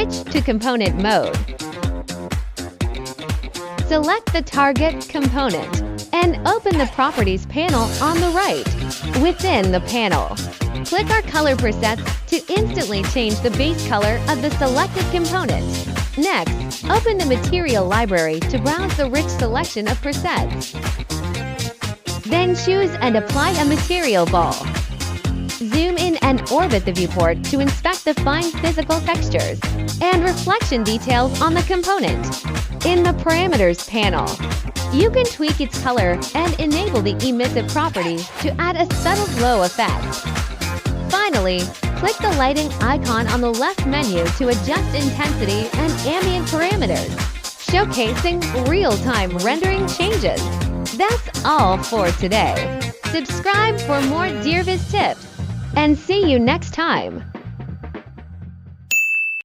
Switch to component mode. Select the target component and open the Properties panel on the right. Within the panel, click our color presets to instantly change the base color of the selected component. Next, open the Material Library to browse the rich selection of presets. Then choose and apply a material ball. Zoom in and orbit the viewport to inspect the fine physical textures and reflection details on the component. In the Parameters panel, you can tweak its color and enable the emissive property to add a subtle glow effect. Finally, click the lighting icon on the left menu to adjust intensity and ambient parameters, showcasing real-time rendering changes. That's all for today. Subscribe for more Deerviz tips, and see you next time.